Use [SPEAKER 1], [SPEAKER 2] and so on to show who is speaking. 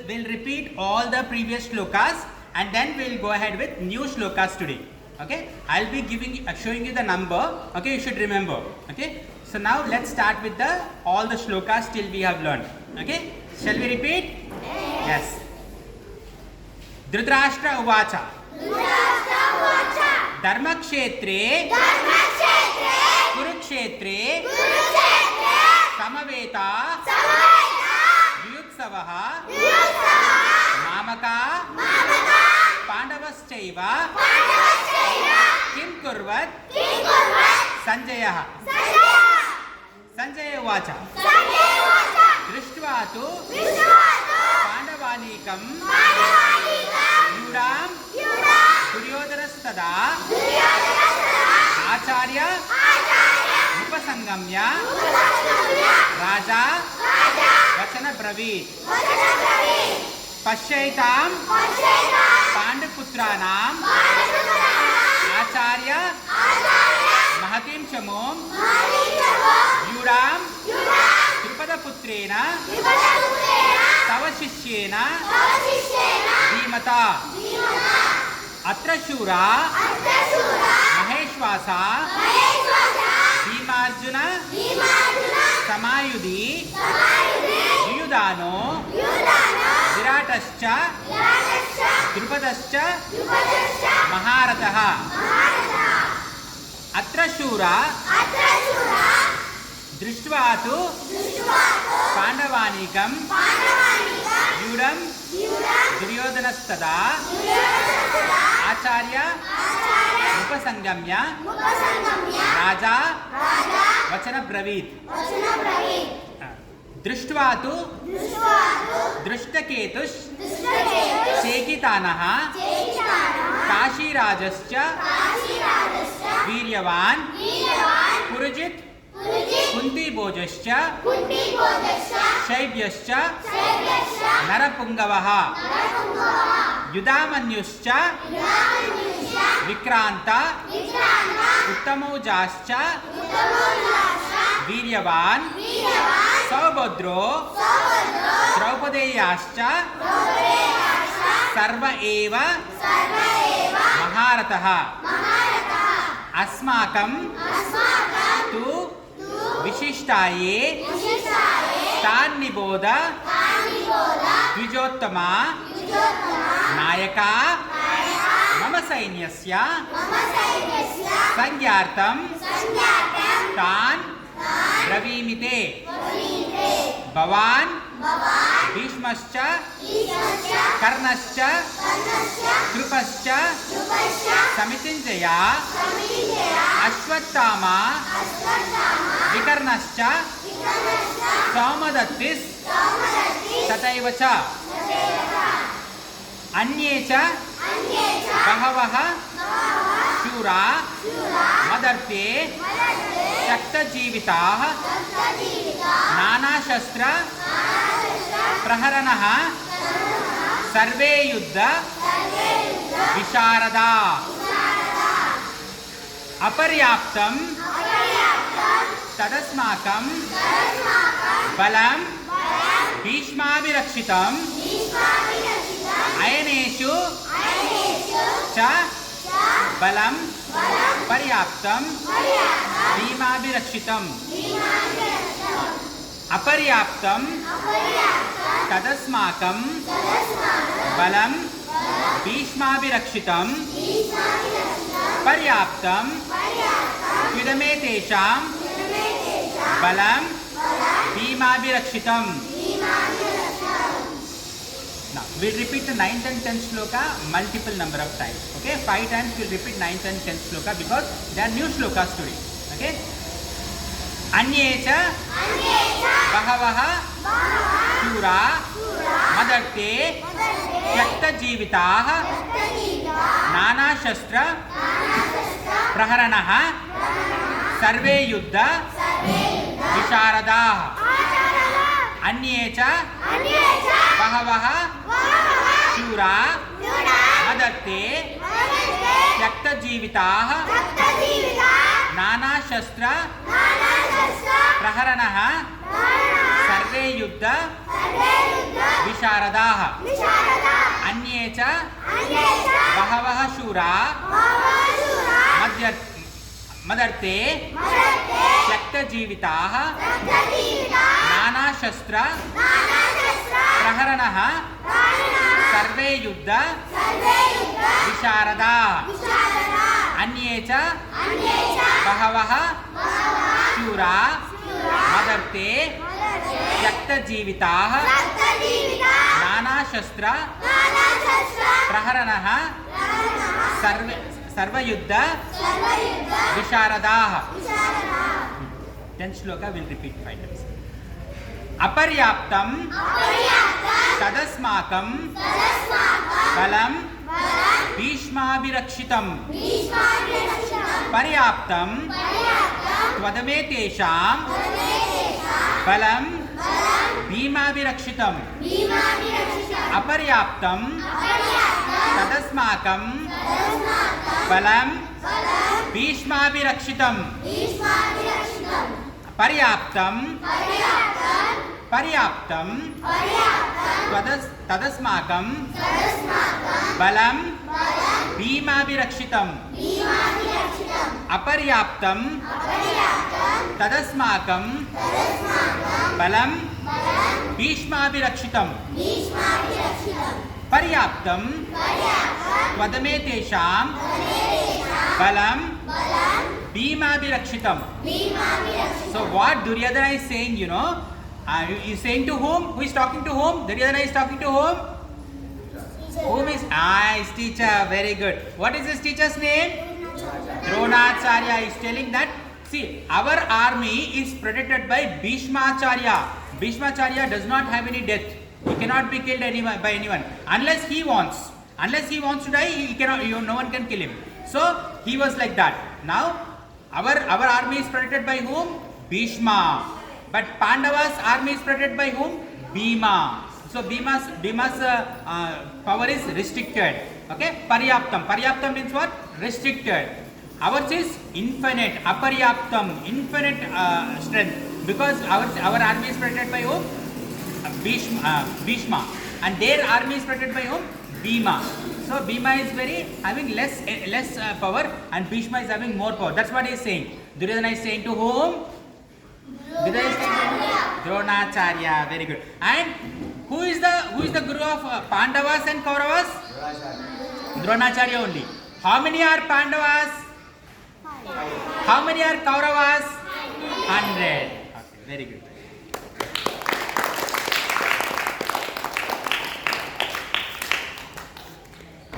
[SPEAKER 1] we'll repeat all the previous shlokas and then we'll go ahead with new shlokas today. Okay, I'll be showing you the number. Okay, you should remember. Okay, so now let's start with all the shlokas till we have learned. Okay, shall we repeat? Yes. Dhritarashtra uvacha Dharmakshetre Kurukshetre Samaveta Vyutsavaha Mamaka Pandavaschaiva Kim kurvat Sanjayah. Sanjaya uvacha Drishtva tu Pandavanikam Yudam Duryodhanastada Acharya Upasangamya Raja Vachana Bravit Pashyaitam Panduputranam Acharya Mahatim Chamom Yudam Tripadaputrena Tava Shishyena Dhimata Atra Shura Maheshwasa Bhimarjuna Samayudhi Yudano Viratascha Drupadascha Maharataha. Atra Shura Drishtva tu Pandavanikam Yudam Duryodhanastada Acharya Upasangamya Raja Vachana Bravit. Drishtva tu Drishtaketush Shekitanaha Kashirajascha Viryavan Purujit Kunti Bojascha Shaivyascha Narapungavaha Yudamanyuscha Vikranta Uttamojascha Viryavan Saubhadro Draupadeyascha Sarva eva Maharataha. Asmakam tu Vishishtaye Tan Niboda Dvijottama Nayaka Mama Sainyasya Sangyartam Tan Bravimite Bhavan Bhishmascha Karnascha Krupascha Samitinjaya Ashwattama Vikarnascha Saumadattis Tataivacha Anyecha Bahavaha Shura Madarte Shakta Jivitaha Nana Shastra Praharanaha Sarve Yuddha Visharada. Aparyaptam Tadasmakam Balam Bhishmabhirakshitam Ayaneshu Cha Balam Paryaptam Bhimabhirakshitam. Aparyaptam Tadasmakam Balam Bhishmabhirakshitam Paryaptam Vidame Tesham Balam Bhimabhirakshitam. Now we'll repeat the 9th and 10th shloka multiple number of times. Okay, 5 times we'll repeat 9th and 10th shloka because they are new shlokas today. Okay. Anyecha Bahavaha Shura Madarte Yakta Jivitaha Nana Shastra Praharanaha Sarve Yuddha Visharadaha. Anyecha Bahavaha Shura Madarte Yakta Jivitaha Nana Shastra Praharanaha सर्वे युद्ध विशारदाः अन्ये च बहवः शूरा मदर्थे त्यक्तजीविताः नानाशस्त्र प्रहरणः सर्वे युद्ध विशारदाः अन्ये च बहवः शूरा मदर्थे त्यक्तजीविताः नानाशस्त्र प्रहरणः सर्वयुद्ध विशारदाः. 10th shloka will repeat 5 times. अपर्याप्तं तदस्माकं बलं भीष्माभिरक्षितं पर्याप्तं त्वदमेतेषां बलं भीमाभिरक्षितं अपर्याप्तं तदस्माकं बलं भीष्माभिरक्षितं पर्याप्तं तदस्माकं बलं भीमाभिरक्षितं अपर्याप्तं तदस्माकं बलं भीष्माभिरक्षितं पर्याप्तं त्वदमेतेषां बलं भीमाभिरक्षितं. So what Duryodhana is saying, he is saying to whom? Who is talking to whom? Duryodhana is talking to whom? Whom is his teacher? Very good. What is his teacher's name? Dronacharya is telling that, see, our army is protected by Bhishmacharya. Bhishmacharya does not have any death. He cannot be killed by anyone unless he wants. Unless he wants to die, he cannot. No one can kill him. So he was like that. Now our army is protected by whom? Bhishma. But Pandava's army is protected by whom? Bhima. So Bhima's power is restricted. Okay, Paryaptam. Paryaptam means what? Restricted. Ours is infinite. Aparyaptam, infinite strength. Because our army is protected by whom? Bhishma. And their army is protected by whom? Bhima. So Bhima is having less power, and Bhishma is having more power. That's what he is saying. Duryodhana is saying to whom? Dronacharya. Very good. And who is the guru of Pandavas and Kauravas? Dronacharya only. How many are Pandavas? How many are Kauravas? 100. Okay, very good.